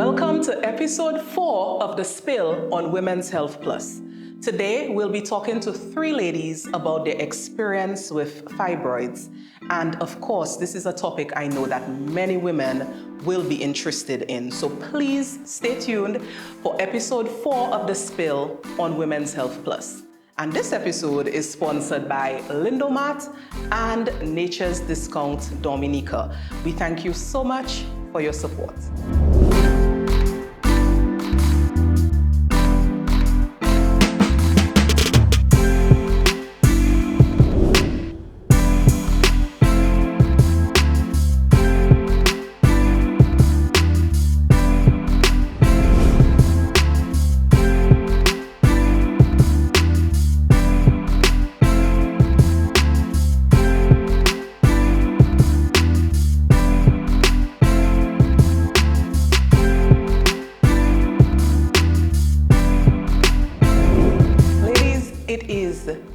Welcome to episode 4 of The Spill on Women's Health Plus. Today, we'll be talking to 3 ladies about their experience with fibroids. And of course, this is a topic I know that many women will be interested in. So please stay tuned for episode 4 of The Spill on Women's Health Plus. And this episode is sponsored by Lindomat and Nature's Discount Dominica. We thank you so much for your support.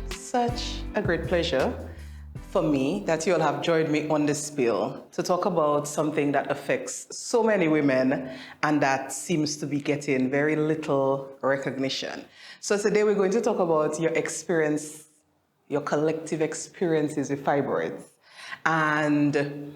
Such a great pleasure for me that you all have joined me on this spill to talk about something that affects so many women and that seems to be getting very little recognition. So today we're going to talk about your experience, your collective experiences with fibroids. And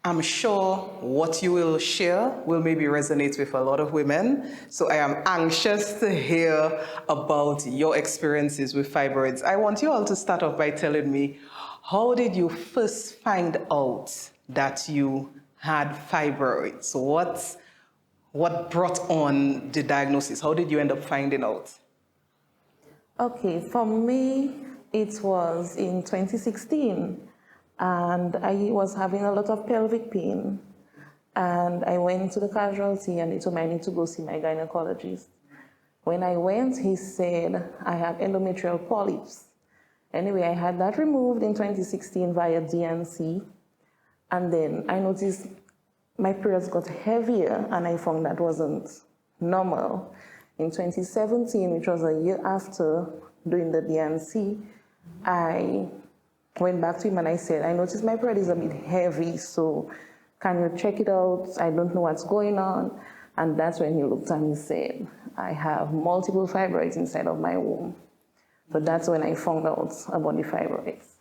I'm sure what you will share will maybe resonate with a lot of women. So I am anxious to hear about your experiences with fibroids. I want you all to start off by telling me, how did you first find out that you had fibroids? What brought on the diagnosis? How did you end up finding out? Okay, for me, it was in 2016. And I was having a lot of pelvic pain. And I went to the casualty and they told me I need to go see my gynecologist. When I went, he said I have endometrial polyps. Anyway, I had that removed in 2016 via DNC. And then I noticed my periods got heavier and I found that wasn't normal. In 2017, which was a year after doing the DNC, I went back to him and I said, I noticed my period is a bit heavy, so can you check it out? I don't know what's going on. And that's when he looked and he said, I have multiple fibroids inside of my womb. So that's when I found out about the fibroids.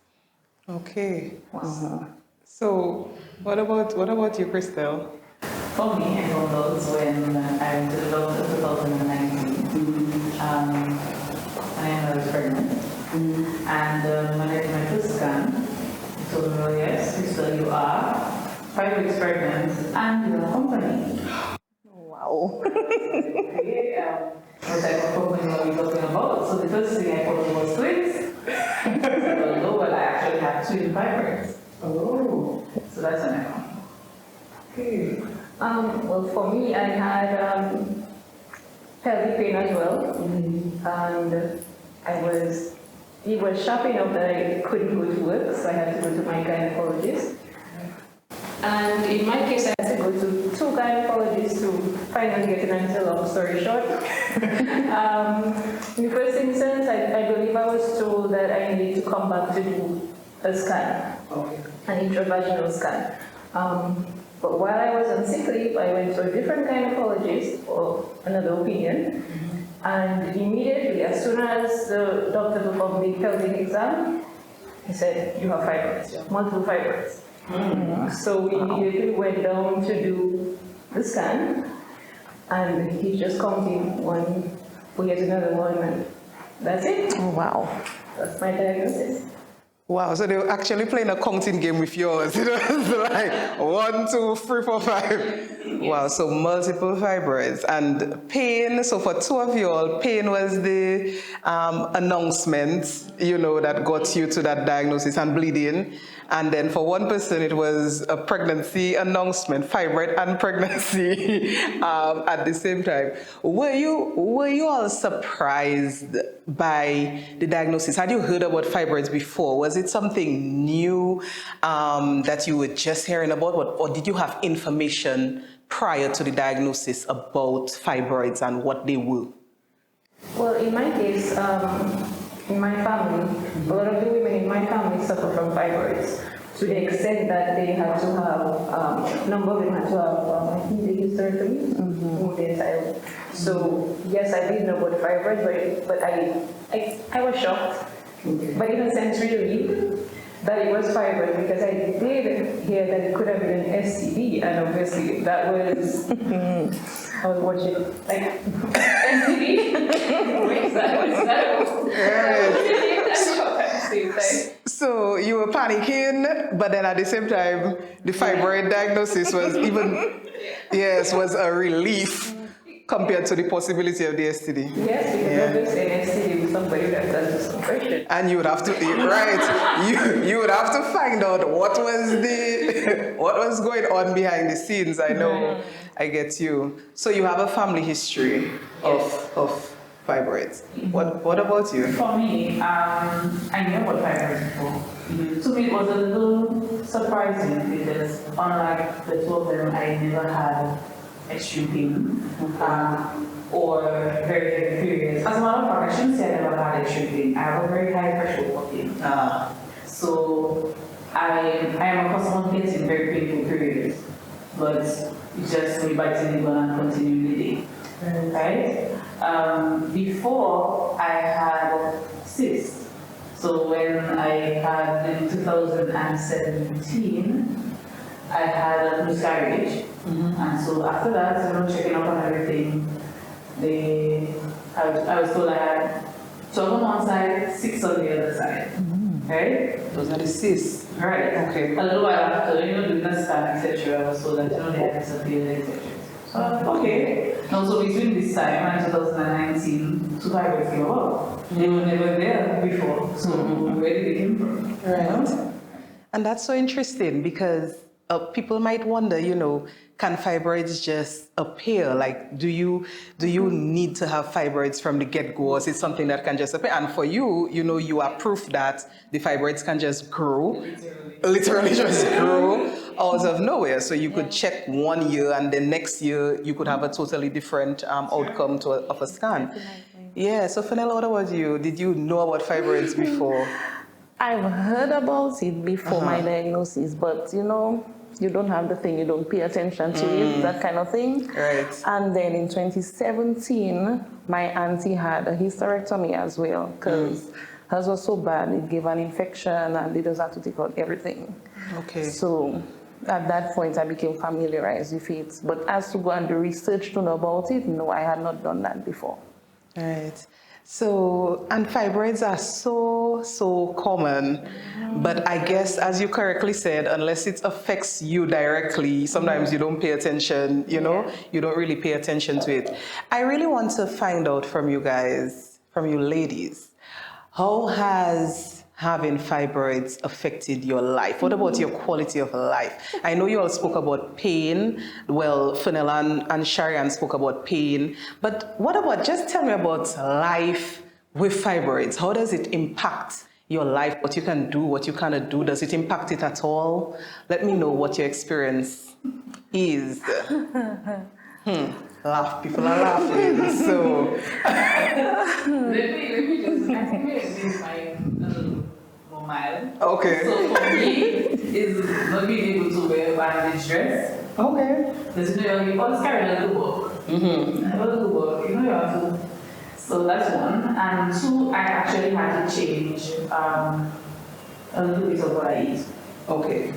Okay. So what about you, Christelle? For me, I found out when I went to the doctor in 2019. I was pregnant. And when I did my first scan, he told me, well, yes, Crystal, you are 5 weeks pregnant and you're a company. Wow. What type of company are we talking about? So the first thing I thought was twins. No, but I actually have twin fibroids. Oh. So that's when I found. Okay. Well, for me, I had pelvic pain as well. And he was sharp enough that I couldn't go to work, so I had to go to my gynecologist. And in my case, I had to go to 2 gynecologists to finally get an answer, long story short. In the first instance, I believe I was told that I needed to come back to do a scan, an intravaginal scan. But while I was on sick leave, I went to a different gynecologist for another opinion. And immediately, as soon as the doctor performed the pelvic exam, he said, you have fibroids, you have multiple fibroids. So we immediately went down to do the scan, and he just counting one, we get another one, and that's it. Oh, wow. That's my diagnosis. Wow, so they were actually playing a counting game with yours. It's like 1, 2, 3, 4, 5. Wow, so multiple fibroids and pain. So for 2 of you all, pain was the announcement, that got you to that diagnosis, and bleeding. And then for one person, it was a pregnancy announcement, fibroid and pregnancy at the same time. Were you all surprised by the diagnosis? Had you heard about fibroids before? Was it something new that you were just hearing about, or did you have information prior to the diagnosis about fibroids and what they were? Well, in my case, in my family, a lot of the women in my family suffer from fibroids to the extent that they had to have, a number of them had to have, I think, the hysterectomy. remove the entire lobe. So yes, I did know about fibroids, but I was shocked, but in a sense relieved that it was fibroid, because I did hear that it could have been an STD, and obviously that was I was watching like STD. What's that? So you were panicking, but then at the same time, the fibroid diagnosis was was a relief compared to the possibility of the STD. Yes, because obviously an STD with somebody that does some question. And you would have to, you would have to find out what was going on behind the scenes. I know, I get you. So you have a family history of fibroids. What about you? For me, I knew about fibroids before. To me, it was a little surprising because unlike the two of them, I never had extreme pain or very heavy periods. As a matter of fact, I shouldn't say I never had extreme pain. I have a very high threshold for pain. So I am accustomed to getting very painful periods, but it's just me biting the gun and continuing the day. Right? Before I had cysts. So when I had in 2017, I had a miscarriage. And so after that, checking up on everything, I was told I had 12 on one side, 6 on the other side. Right? Those are the cysts. Right. Okay. A little while after, doing the scan, etc., I was told that, they had disappeared, etc. Okay. Now, so between this time and 2019, two fibroids came about. They were never there before. So where did they come from? Right. And that's so interesting because people might wonder, can fibroids just appear? Like, do you need to have fibroids from the get-go, or is it something that can just appear? And for you, you are proof that the fibroids can just grow, literally just grow out of nowhere. So you could check 1 year, and the next year you could have a totally different outcome of a scan. Yeah. So Fenella, what about you? Did you know about fibroids before? I've heard about it before my diagnosis, but you don't have the thing, you don't pay attention to it, that kind of thing. Right. And then in 2017, my auntie had a hysterectomy as well, because hers was so bad, it gave an infection and they just had to take out everything. Okay. So at that point, I became familiarized with it. But as to go and do research to know about it, no, I had not done that before. Right. So, and fibroids are so common, but I guess, as you correctly said, unless it affects you directly, sometimes you don't pay attention, you don't really pay attention to it. I really want to find out from you guys, from you ladies, how has having fibroids affected your life? What about your quality of life? I know you all spoke about pain. Well, Fenella and Sharian spoke about pain. But what about, just tell me about life with fibroids. How does it impact your life? What you can do, what you cannot do? Does it impact it at all? Let me know what your experience is. Laugh. People are laughing. So let me just, I think it is my more mild. Okay. So for me, is not being able to wear a bandage dress. Okay. Because you always carry a little book. A little book, you have to. So that's one. And two, I actually had to change a little bit of what I eat. Okay.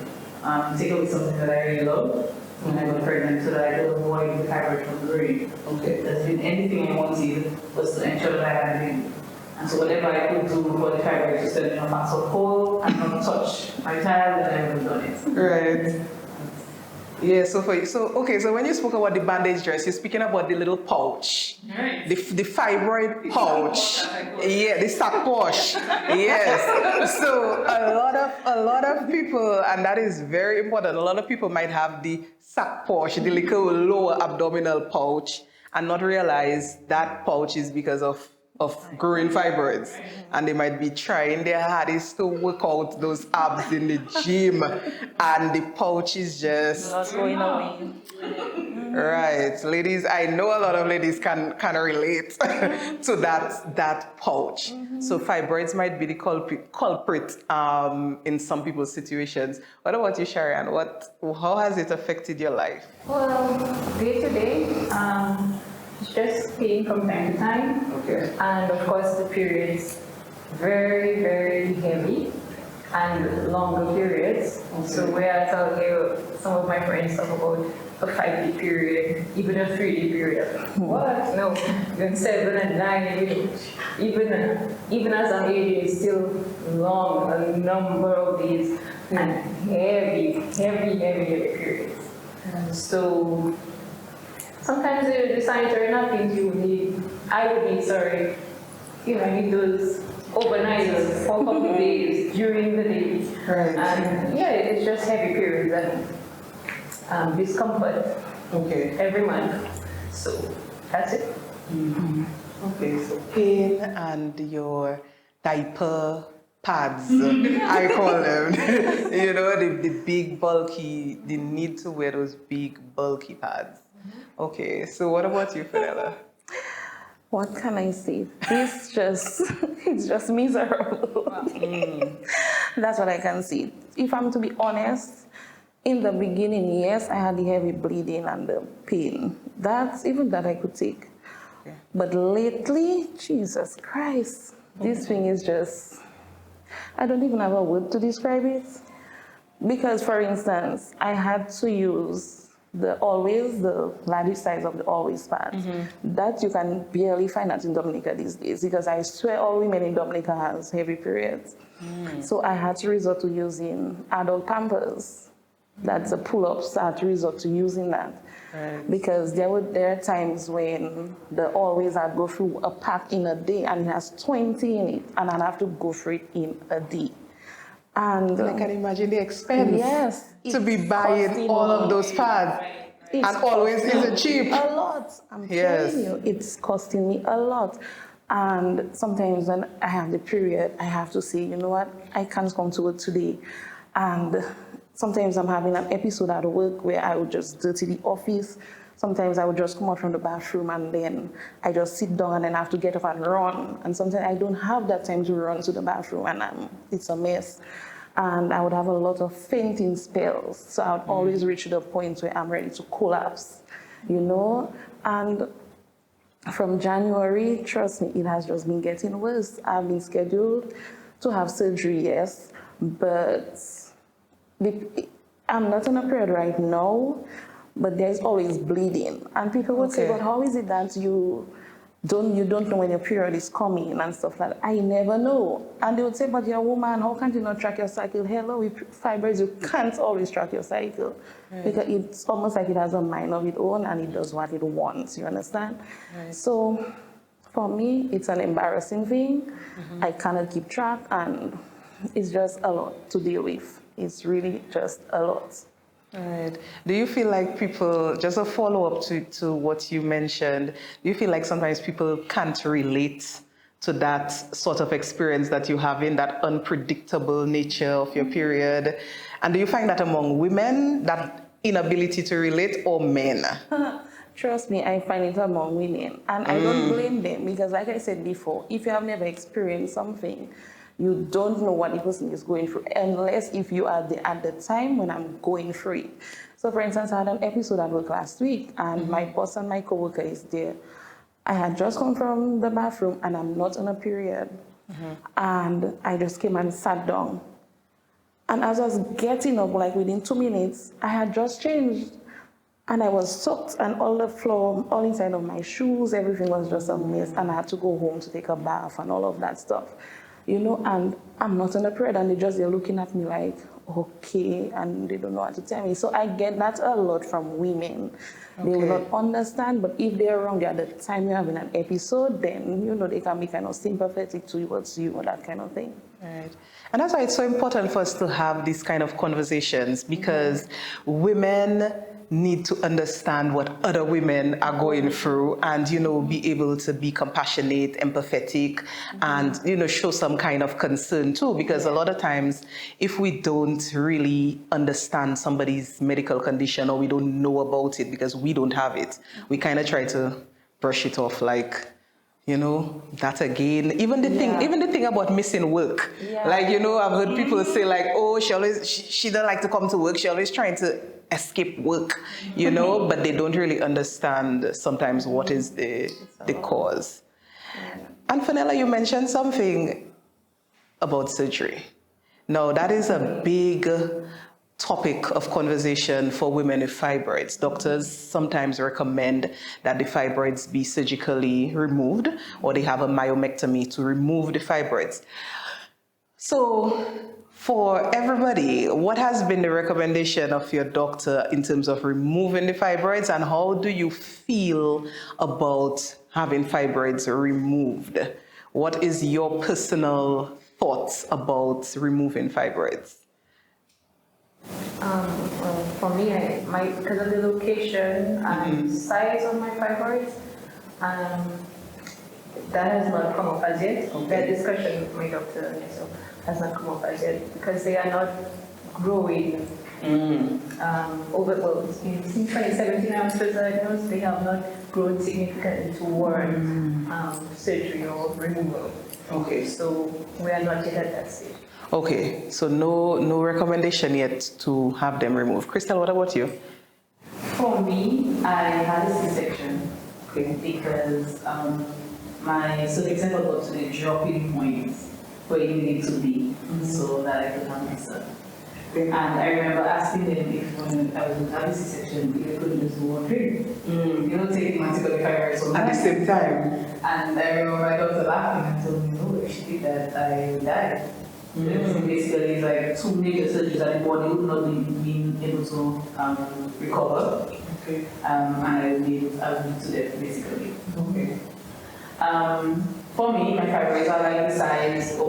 Take away something that I really love when I got pregnant so that I could avoid the fibroid from growing. Okay. There's been anything I wanted was to ensure that I had a baby. And so whatever I could do for the fibroid to send me a mass of cold and not touch my child, then I would have done it. Right. Yeah, so when you spoke about the bandage dress, you're speaking about the little pouch. Right. The fibroid pouch. Yeah, the sack pouch. Yes. So a lot of people, and that is very important, a lot of people might have the sack pouch, the little lower abdominal pouch, and not realize that pouch is because of growing fibroids, and they might be trying their hardest to work out those abs in the gym, and the pouch is just Not going away. Right, ladies, I know a lot of ladies can relate to that pouch. So fibroids might be the culprit in some people's situations. What about you, Sharon? How has it affected your life? Well, day to day, it's just pain from time to time. Okay. And of course, the periods very, very heavy and longer periods. Okay. So whereas I'll hear some of my friends talk about a 5-day period, even a 3-day period. What? No, even 7 and 9, even as an age is still long, a number of days, and heavy periods. So sometimes the sanitary napkins I would need, I need those overnight for a couple of days during the day. Right. And yeah, it's just heavy periods and discomfort every month. So that's it. Okay, so pain and your diaper pads, I call them. The big bulky, the need to wear those big bulky pads. Okay, so what about you, Fidela? What can I say? It's just miserable. That's what I can say. If I'm to be honest, in the beginning, yes, I had the heavy bleeding and the pain. Even that I could take. Okay. But lately, Jesus Christ, this thing is just, I don't even have a word to describe it. Because, for instance, I had to use the largest size of the always pads. That you can barely find that in Dominica these days, because I swear all women in Dominica has heavy periods. So I had to resort to using adult Pampers. That's a pull-ups. I had to resort to using that. Right. Because there are times when the always I'd go through a pack in a day and it has 20 in it, and I'd have to go through it in a day. And I can imagine the expense. Yes, to be buying all of those pads. And always isn't cheap. A lot. I'm telling you, it's costing me a lot. And sometimes when I have the period, I have to say, you know what, I can't come to work today. And sometimes I'm having an episode at work where I would just dirty the office. Sometimes I would just come out from the bathroom and then I just sit down and then I have to get up and run. And sometimes I don't have that time to run to the bathroom and it's a mess. And I would have a lot of fainting spells. So I would always reach the point where I'm ready to collapse, And from January, trust me, it has just been getting worse. I've been scheduled to have surgery, yes, but I'm not on a period right now, but there's always bleeding. And people would say, but how is it that you don't know when your period is coming and stuff like that? I never know. And they would say, but you're a woman, how can't you not track your cycle? Hello, with fibroids, you can't always track your cycle. Right. Because it's almost like it has a mind of its own and it does what it wants, you understand? Right. So for me, it's an embarrassing thing. I cannot keep track and it's just a lot to deal with. It's really just a lot. All right. Do you feel like people, just a follow-up to what you mentioned, do you feel like sometimes people can't relate to that sort of experience that you have in that unpredictable nature of your period? And do you find that among women, that inability to relate, or men? Trust me, I find it among women. And I don't blame them because, like I said before, if you have never experienced something, you don't know what the person is going through, unless if you are at the time when I'm going through it. So, for instance, I had an episode at work last week, and my boss and my coworker is there. I had just come from the bathroom, and I'm not on a period. And I just came and sat down. And as I was getting up, like within 2 minutes, I had just changed. And I was soaked, and all the floor, all inside of my shoes, everything was just a mess. And I had to go home to take a bath and all of that stuff. And I'm not on a period, and they're looking at me like, okay, and they don't know what to tell me. So I get that a lot from women. They will not understand, but if they're wrong at the time you're having an episode, then, they can be kind of sympathetic towards you or that kind of thing. Right. And that's why it's so important for us to have these kind of conversations, because women need to understand what other women are going through and, be able to be compassionate, empathetic, and, show some kind of concern too. Because a lot of times, if we don't really understand somebody's medical condition or we don't know about it because we don't have it, we kind of try to brush it off like, that again. Even the thing about missing work. Yeah. Like, I've heard people say like, oh, she don't like to come to work. She always trying to escape work, but they don't really understand sometimes what is the cause. And Fenella, you mentioned something about surgery. Now, that is a big topic of conversation for women with fibroids. Doctors sometimes recommend that the fibroids be surgically removed, or they have a myomectomy to remove the fibroids. So for everybody, what has been the recommendation of your doctor in terms of removing the fibroids, and how do you feel about having fibroids removed? What is your personal thoughts about removing fibroids? Well, for me, because of the location and size of my fibroids, that has not come up as yet. Okay. That discussion with my doctor and myself has not come up as yet because they are not growing. Since 2017 I was first diagnosed, they have not grown significantly to warrant surgery or removal. Okay. So we are not yet at that stage. Okay, so no recommendation yet to have them removed. Crystal, what about you? For me, I had a C-section because my cervix never got to the dropping point where it needed to be so that I could have my son. And I remember asking them if when I was having C-section, if they couldn't just do one thing. Taking my fibroids so At the same time. And I remember my doctor laughing and told me, no, if she did that, I would die. Basically, it's like two major surgeries that the body would not be able to recover. Okay. And I would be to death, basically. Okay. For me, my fibroids are like the size of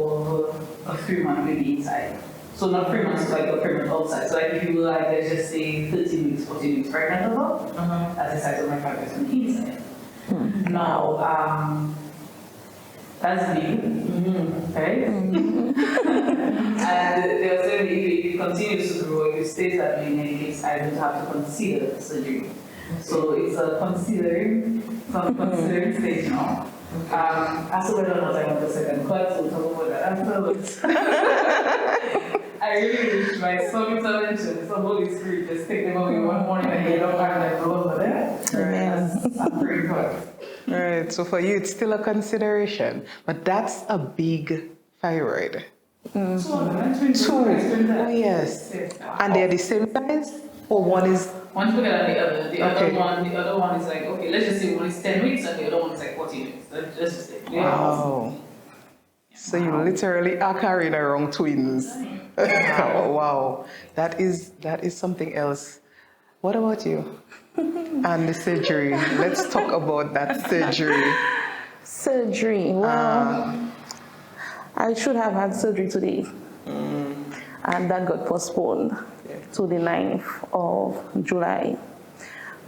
a 3-month baby inside. So not 3 months, like a 3 month outside. So like if you were like, let's just say 13 weeks, 14 weeks pregnant or not, that's the size of my fibroids on the inside. Now, that's big, right? And they were saying if it continues to grow, if it stays that way in any case, I would have to consider surgery. So it's a considering stage now. As to whether or not I want a second cut, we'll talk about that afterwards. I really wish my son intervention, some Holy Spirit, just take them away one morning and get up and I go over there. I'm pretty good. Right, so for you, it's still a consideration, but that's a big thyroid. Two. Oh, yes. And they're the same size? Or one is... One bigger than the other. The other one is like, okay, let's just say one is 10 weeks and the other one is like 14 weeks. Let's just say. Wow. So you literally are carrying around twins. Oh, wow. That is something else. What about you? And the surgery. Let's talk about that surgery. Surgery. Well, I should have had surgery today. And that got postponed to the 9th of July.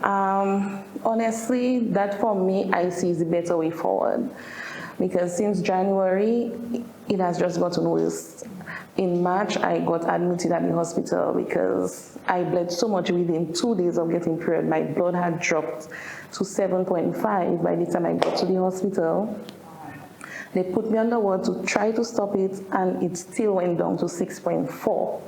Honestly, that for me, I see is the better way forward. Because since January, it has just gotten worse. In March, I got admitted at the hospital because I bled so much within 2 days of getting period. My blood had dropped to 7.5 by the time I got to the hospital. They put me on the ward to try to stop it, and it still went down to 6.4.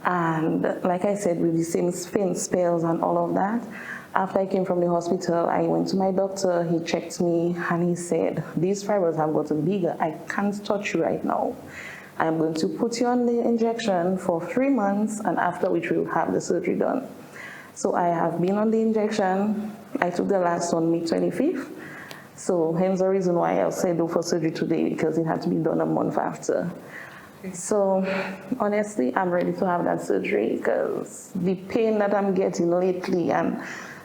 And like I said, with the same faint spells and all of that, after I came from the hospital, I went to my doctor, he checked me, and he said, these fibroids have gotten bigger. I can't touch you right now. I'm going to put you on the injection for 3 months, and after which we'll have the surgery done. So I have been on the injection. I took the last one May 25th. So hence the reason why I'll say do for surgery today, because it had to be done a month after. So honestly, I'm ready to have that surgery because the pain that I'm getting lately, and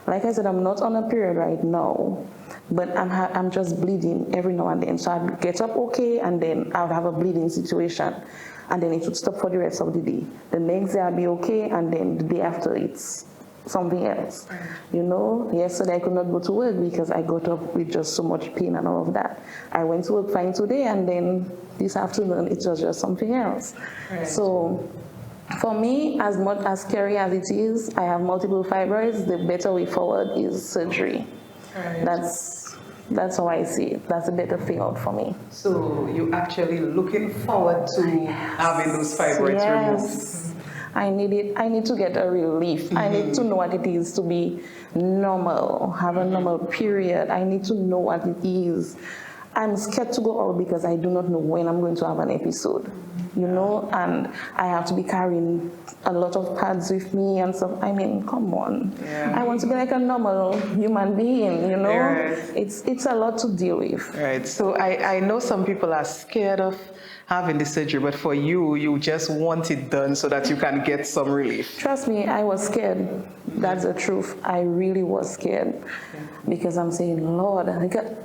like I said, I'm not on a period right now, but I'm just bleeding every now and then. So I'd get up okay, and then I would have a bleeding situation, and then it would stop for the rest of the day. The next day I'd be okay, and then the day after it's something else. You know, yesterday I could not go to work because I got up with just so much pain and all of that. I went to work fine today, and then this afternoon it was just something else. So for me, as much as scary as it is, I have multiple fibroids. The better way forward is surgery. That's how I see it. That's a better thing out for me. So you're actually looking forward to having those fibroids removed? I need it. I need to get a relief. I need to know what it is to be normal, have a normal period. I need to know what it is. I'm scared to go out because I do not know when I'm going to have an episode, you know, and I have to be carrying a lot of pads with me and stuff. I mean, come on. I want to be like a normal human being, you know. It's a lot to deal with. Right. So I know some people are scared of having the surgery, but for you, you just want it done so that you can get some relief. Trust me, I was scared. That's the truth. I really was scared because I'm saying, Lord,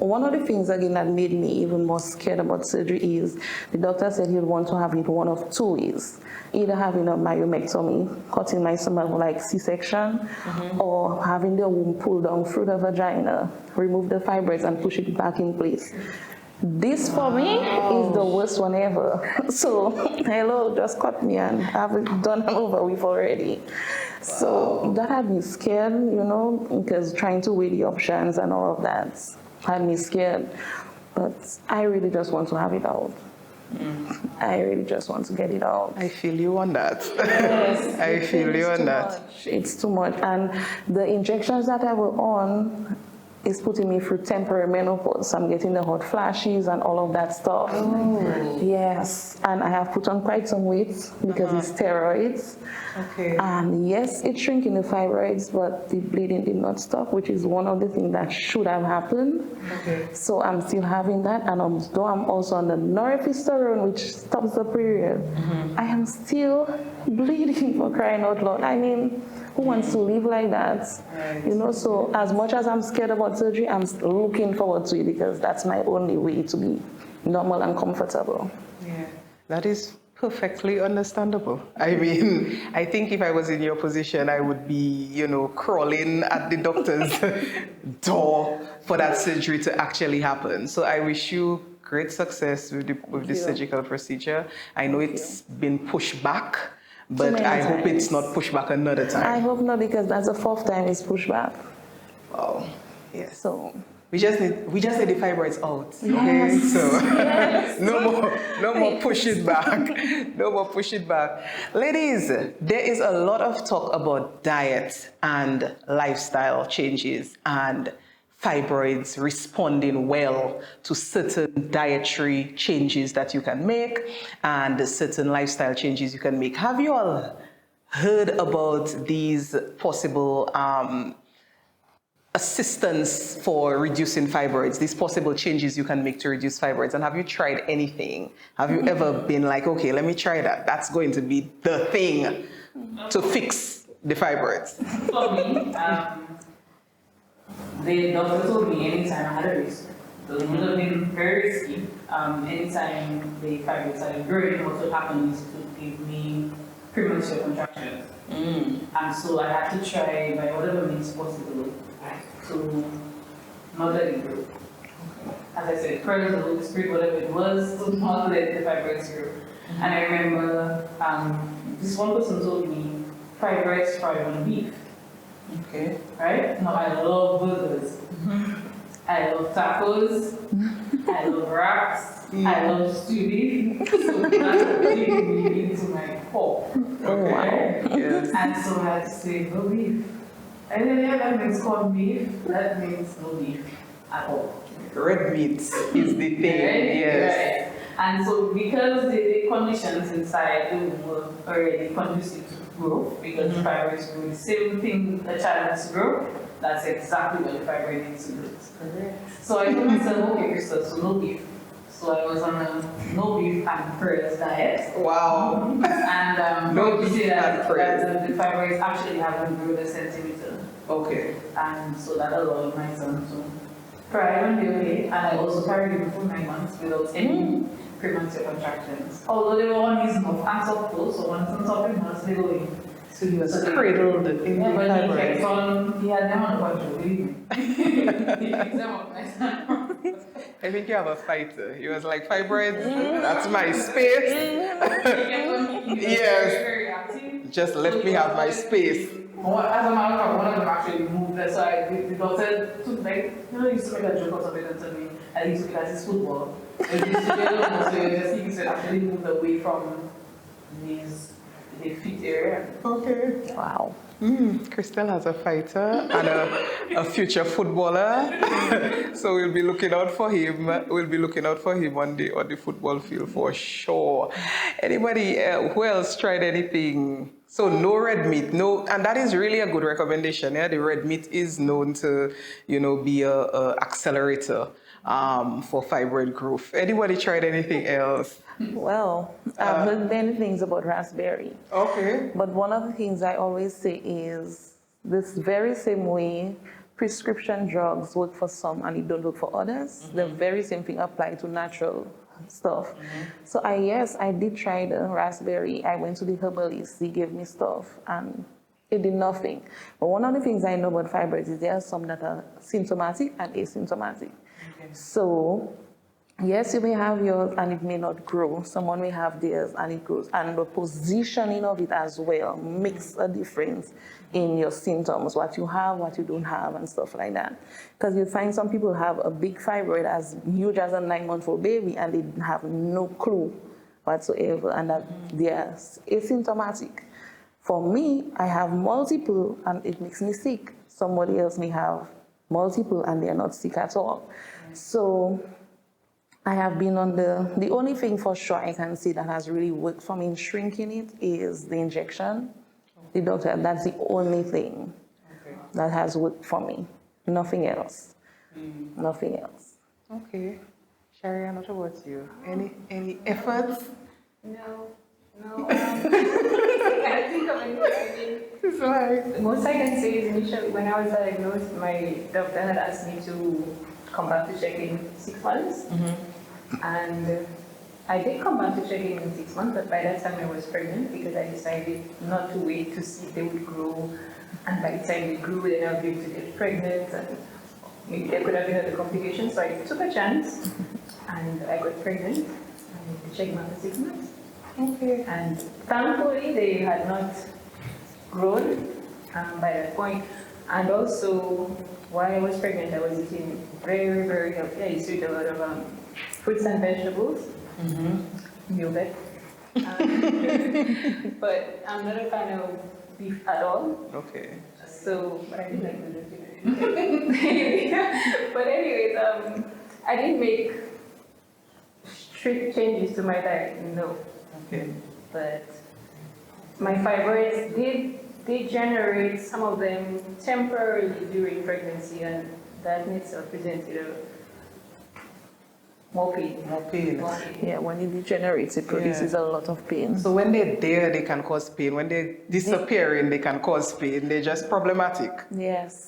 one of the things again that made me even more scared about surgery is the doctor said he'd want to have it one of two ways. Either having a myomectomy, cutting my stomach like C-section, or having the womb pulled down through the vagina, remove the fibroids and push it back in place. This for me is the worst one ever. So, hello, just cut me and have it done and over with already. So that had me scared, you know, because trying to weigh the options and all of that had me scared. But I really just want to have it out. I really just want to get it out. I feel you on that. Yes, I feel you on that. It's too much. And the injections that I was on is putting me through temporary menopause. I'm getting the hot flashes and all of that stuff. Yes, and I have put on quite some weight because it's steroids. And yes, it's shrinking the fibroids, but the bleeding did not stop, which is one of the things that should have happened. So I'm still having that, and although I'm also on the norepinephrine, which stops the period, I am still bleeding, for crying out loud. I mean, who wants to live like that? You know, so as much as I'm scared about surgery, I'm looking forward to it because that's my only way to be normal and comfortable. Yeah, that is perfectly understandable. I mean, I think if I was in your position, I would be, you know, crawling at the doctor's door for that surgery to actually happen. So I wish you great success with the surgical procedure. I know it's been pushed back, but I hope it's not pushed back another time. I hope not, because that's the fourth time it's pushed back. Wow. Yes. So we just need the fibroids out. Okay. So no more push it back. No more push it back. Ladies, there is a lot of talk about diet and lifestyle changes and fibroids responding well to certain dietary changes that you can make and certain lifestyle changes you can make. Have you all heard about these possible assistance for reducing fibroids, these possible changes you can make to reduce fibroids? And have you tried anything? Have you ever been like, okay, let me try that. That's going to be the thing to fix the fibroids? For me, the doctor told me anytime I had a risk, so it would have been very risky. Anytime the fibroids started growing, what would happen is to give me premature contractions. And so I had to try by whatever means possible to not let it grow. As I said, prayers, the Holy Spirit, whatever it was, to not let the fibroids grow. And I remember this one person told me fibroids thrive on beef. Okay. Right? Now I love burgers. I love tacos. I love wraps. I love stew beef. So that's really into my core. Okay. Yes. And so I had to say no beef. And then yeah, that means corned beef. That means no beef at all. Red meat is the thing. Right? Yes. Right. And so because the conditions inside the womb were already conducive to growth, because the fibroids grow the same thing the child has to grow, that's exactly what the fibroid needs to do. So I told myself, okay, Krista, so no beef. So I was on a no beef and prayers diet. Wow. And No to beef say and prayers. that the fibroids actually haven't grown a centimeter. Okay. And so that allowed my son to thrive and be okay. And I also carried him for 9 months without any premature contractions. Although they were on his mouth and soft clothes, so once on top of him, they go in. So he was cradled in the Yeah, but he fibroids. kept on, he had them on control, believe me. He picked them up nice and I think you have a fighter. He was like, fibroids, that's my space. Yes. very active. Just let me have my space. As a matter of fact, one of them actually moved aside. The doctor took like, he used to make a joke or something and tell me, and he took it as his football. And he used to get almost, so he said actually moved away from the feet area. Okay. Wow. Christelle has a fighter and a future footballer. So we'll be looking out for him. We'll be looking out for him on the football field for sure. Anybody who else tried anything? So no red meat, no, and that is really a good recommendation. Yeah, the red meat is known to, be a accelerator for fibroid growth. Anybody tried anything else? Well, I've heard many things about raspberry. Okay. But one of the things I always say is this very same way prescription drugs work for some and it don't work for others, the very same thing applies to natural stuff. So I did try the raspberry. I went to the herbalist, he gave me stuff and it did nothing. But one of the things I know about fibroids is there are some that are symptomatic and asymptomatic. So yes, you may have yours and it may not grow. Someone may have theirs and it grows. And the positioning of it as well makes a difference in your symptoms, what you have, what you don't have, and stuff like that. Because you find some people have a big fibroid as huge as a 9-month-old baby and they have no clue whatsoever, and that they are asymptomatic. For me, I have multiple and it makes me sick. Somebody else may have multiple and they're not sick at all. So I have been on the only thing for sure I can say that has really worked for me in shrinking it is the injection. The doctor, that's the only thing that has worked for me. Nothing else. Nothing else. Okay. Sharianne, what about you? Any efforts? No. I think of anything. It's like, The most I can say is initially when I was diagnosed, my doctor had asked me to come back to check in 6 months. And I did come back to check in 6 months, but by that time I was pregnant because I decided not to wait to see if they would grow. And by the time they grew, then I would be able to get pregnant and maybe there could have been other complications. So I took a chance and I got pregnant and checked back for 6 months. okay. And thankfully they had not grown by that point. And also, while I was pregnant, I was eating very, very healthy. I used to eat a lot of fruits and vegetables, yogurt. But I'm not a fan of beef at all. Okay. So, but I did like the But anyways, I didn't make strict changes to my diet, no. Okay. But my fibroids did degenerate, some of them temporarily during pregnancy, and that in itself presented more pain. More pain. Yeah, when it degenerates, it produces a lot of pain. So when they're there, they can cause pain. When they're disappearing, they can cause pain. They're just problematic. Yes.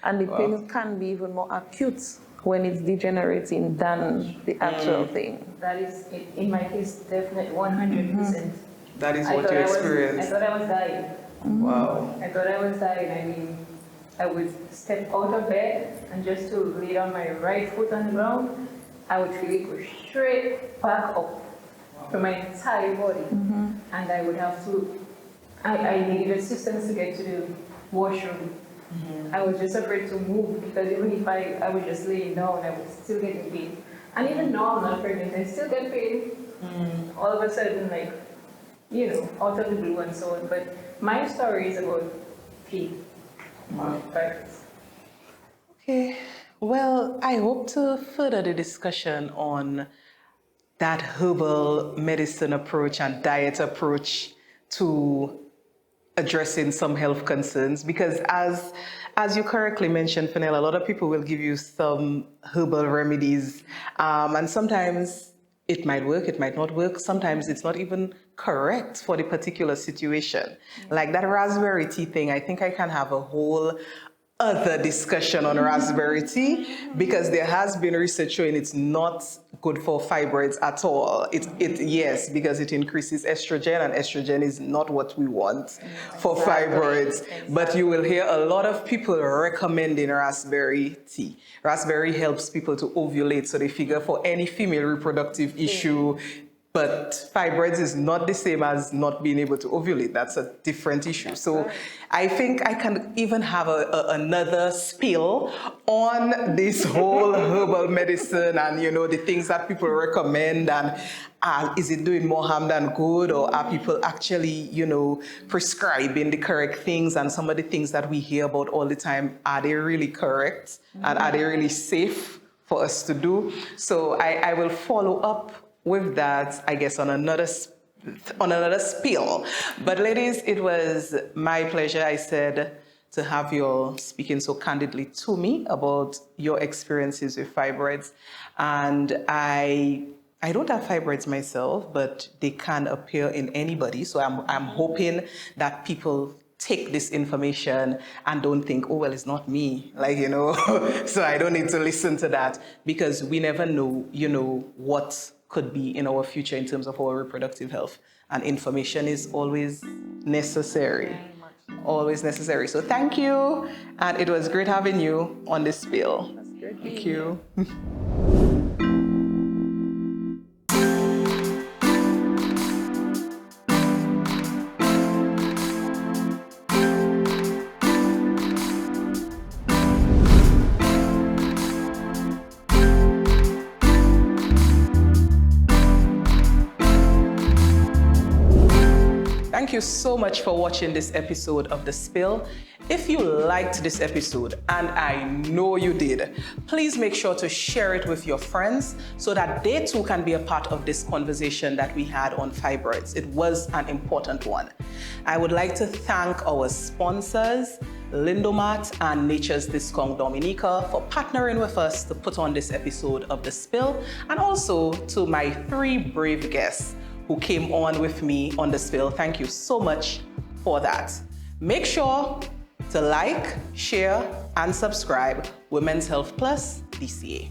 And the pain can be even more acute when it's degenerating than the actual thing. That is, in my case, definitely 100%. That is what you I experienced. thought I was dying. Wow. I thought I was dying. I mean, I would step out of bed and just to lay down my right foot on the ground, I would feel it go straight back up to my entire body. And I would have to, I needed assistance to get to the washroom. I was just afraid to move because even if I was just laying down, I would still get pain. And even now I'm not pregnant, I still get pain. All of a sudden, like, out of the blue and so on. But my story is about pain. Okay. Well, I hope to further the discussion on that herbal medicine approach and diet approach to addressing some health concerns, because as you correctly mentioned, Fennell, a lot of people will give you some herbal remedies, and sometimes it might work, it might not work. Sometimes it's not even correct for the particular situation. Like that raspberry tea thing, I think I can have a whole other discussion on raspberry tea, because there has been research showing it's not good for fibroids at all. Yes, because it increases estrogen, and estrogen is not what we want for fibroids. But you will hear a lot of people recommending raspberry tea. Raspberry helps people to ovulate, so they figure for any female reproductive issue. But fibroids is not the same as not being able to ovulate. That's a different issue. So I think I can even have another spill on this whole herbal medicine and, you know, the things that people recommend, and is it doing more harm than good, or are people actually, you know, prescribing the correct things, and some of the things that we hear about all the time, are they really correct and are they really safe for us to do? So I will follow up with that, I guess, on another spiel. But ladies, it was my pleasure, I said, to have you all speaking so candidly to me about your experiences with fibroids. And I don't have fibroids myself, but they can appear in anybody. So I'm hoping that people take this information and don't think, oh, well, it's not me, like, you know, so I don't need to listen to that, because we never know, you know, what could be in our future in terms of our reproductive health. And information is always necessary. Always necessary. So thank you. And it was great having you on this spiel. That's great. Thank you. Thank you so much for watching this episode of The Spill. If you liked this episode, and I know you did, please make sure to share it with your friends so that they too can be a part of this conversation that we had on fibroids. It was an important one. I would like to thank our sponsors, Lindomat and Nature's Discount Dominica, for partnering with us to put on this episode of The Spill, and also to my 3 brave guests who came on with me on The Spill. Thank you so much for that. Make sure to like, share, and subscribe Women's Health Plus DCA.